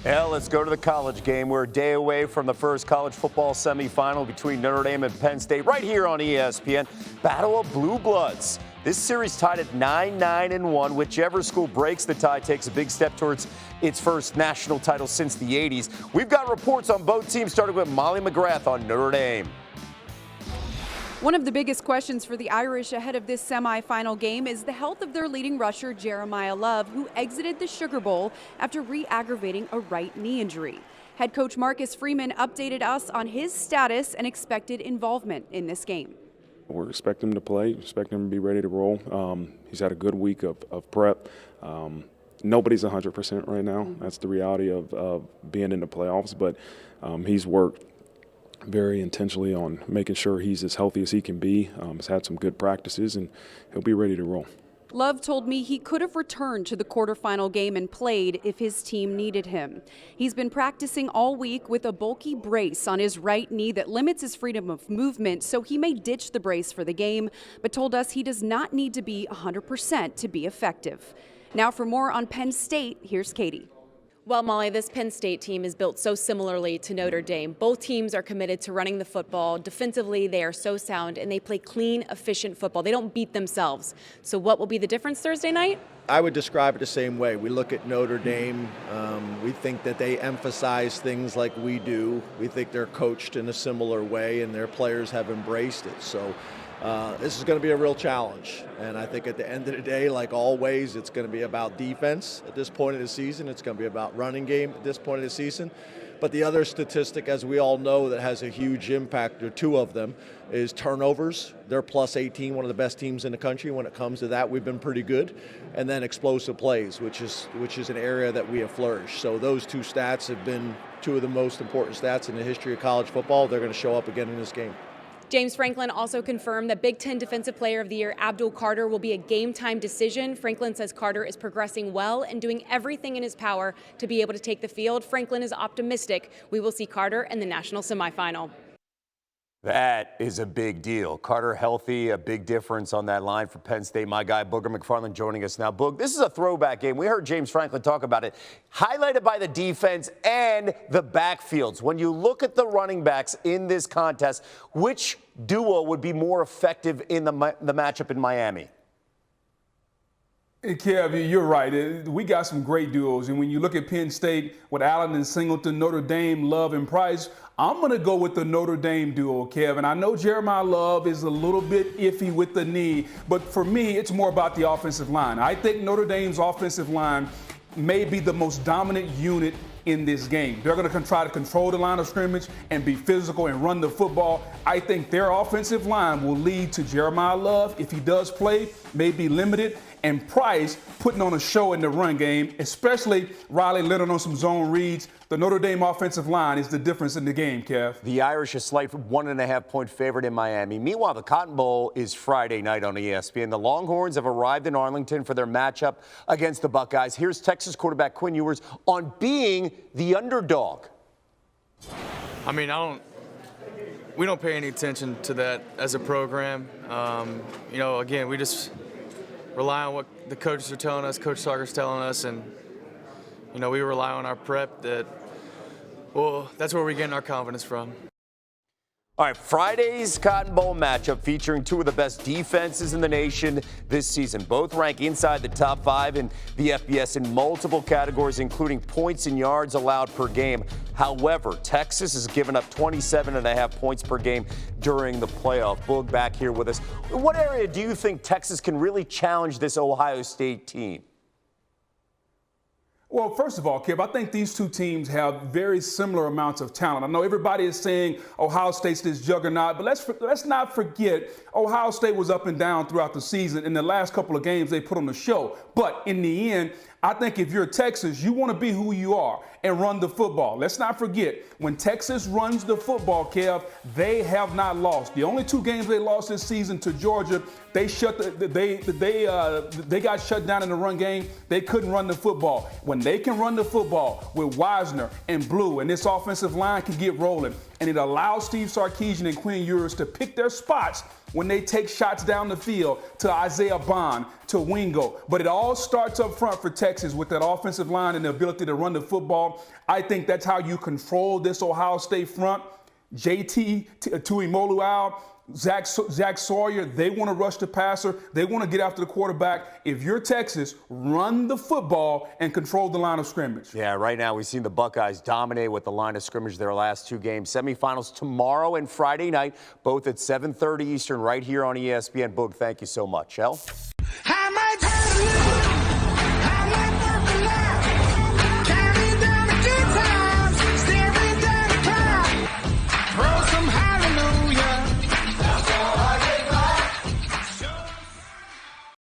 Well, let's go to the college game. We're a day away from the first college football semifinal between Notre Dame and Penn State right here on ESPN. Battle of Blue Bloods. This series tied at 9-9-1. Whichever school breaks the tie takes a big step towards its first national title since the 80s. We've got reports on both teams, starting with Molly McGrath on Notre Dame. One of the biggest questions for the Irish ahead of this semifinal game is the health of their leading rusher, Jeremiah Love, who exited the Sugar Bowl after re-aggravating a right knee injury. Head coach Marcus Freeman updated us on his status and expected involvement in this game. We're expecting him to play, expecting him to be ready to roll. He's had a good week of prep. Nobody's 100% right now. That's the reality of being in the playoffs, but he's worked very intentionally on making sure he's as healthy as he can be. He's had some good practices, and he'll be ready to roll. Love told me he could have returned to the quarterfinal game and played if his team needed him. He's been practicing all week with a bulky brace on his right knee that limits his freedom of movement, so he may ditch the brace for the game, but told us he does not need to be 100% to be effective. Now for more on Penn State, here's Katie. Well, Molly, this Penn State team is built so similarly to Notre Dame. Both teams are committed to running the football. Defensively, they are so sound, and they play clean, efficient football. They don't beat themselves. So what will be the difference Thursday night? I would describe it the same way. We look at Notre Dame. We think that they emphasize things like we do. We think they're coached in a similar way, and their players have embraced it. So this is going to be a real challenge. And I think at the end of the day, like always, it's going to be about defense at this point of the season. It's going to be about running game at this point of the season. But the other statistic, as we all know, that has a huge impact, or two of them, is turnovers. They're plus 18, one of the best teams in the country. When it comes to that, we've been pretty good. And then explosive plays, which is an area that we have flourished. So those two stats have been two of the most important stats in the history of college football. They're going to show up again in this game. James Franklin also confirmed that Big Ten Defensive Player of the Year Abdul Carter will be a game-time decision. Franklin says Carter is progressing well and doing everything in his power to be able to take the field. Franklin is optimistic we will see Carter in the national semifinal. That is a big deal. Carter healthy, a big difference on that line for Penn State. My guy, Booger McFarland, joining us now. Boog, this is a throwback game. We heard James Franklin talk about it. Highlighted by the defense and the backfields. When you look at the running backs in this contest, which duo would be more effective in the matchup in Miami? Hey, Kev, you're right. We got some great duos. And when you look at Penn State with Allen and Singleton, Notre Dame, Love, and Price, I'm going to go with the Notre Dame duo, Kev. And I know Jeremiah Love is a little bit iffy with the knee, but for me, it's more about the offensive line. I think Notre Dame's offensive line may be the most dominant unit in this game. They're going to try to control the line of scrimmage and be physical and run the football. I think their offensive line will lead to Jeremiah Love, if he does play, may be limited, and Price putting on a show in the run game, especially Riley Leonard on some zone reads. The Notre Dame offensive line is the difference in the game, Kev. The Irish a slight 1.5-point favorite in Miami. Meanwhile, the Cotton Bowl is Friday night on ESPN. The Longhorns have arrived in Arlington for their matchup against the Buckeyes. Here's Texas quarterback Quinn Ewers on being the underdog. I mean, we don't pay any attention to that as a program. Again, we just rely on what the coaches are telling us, Coach Sarker's telling us, and, we rely on our prep that's where we're getting our confidence from. All right, Friday's Cotton Bowl matchup featuring two of the best defenses in the nation this season. Both rank inside the top 5 in the FBS in multiple categories, including points and yards allowed per game. However, Texas has given up 27.5 points per game during the playoff. Boog back here with us. In what area do you think Texas can really challenge this Ohio State team? Well, first of all, Kev, I think these two teams have very similar amounts of talent. I know everybody is saying Ohio State's this juggernaut, but let's not forget Ohio State was up and down throughout the season. In the last couple of games, they put on the show. But in the end, I think if you're Texas, you want to be who you are and run the football. Let's not forget, when Texas runs the football, Kev, they have not lost. The only 2 games they lost this season to Georgia, they got shut down in the run game. They couldn't run the football. When they can run the football with Wisner and Blue, and this offensive line can get rolling, and it allows Steve Sarkisian and Quinn Ewers to pick their spots, when they take shots down the field to Isaiah Bond, to Wingo. But it all starts up front for Texas with that offensive line and the ability to run the football. I think that's how you control this Ohio State front. JT Tuimoloau, Zach Sawyer, they want to rush the passer. They want to get after the quarterback. If you're Texas, run the football and control the line of scrimmage. Yeah, right now we've seen the Buckeyes dominate with the line of scrimmage their last two games. Semifinals tomorrow and Friday night, both at 7:30 Eastern right here on ESPN. Boog, thank you so much. Hell?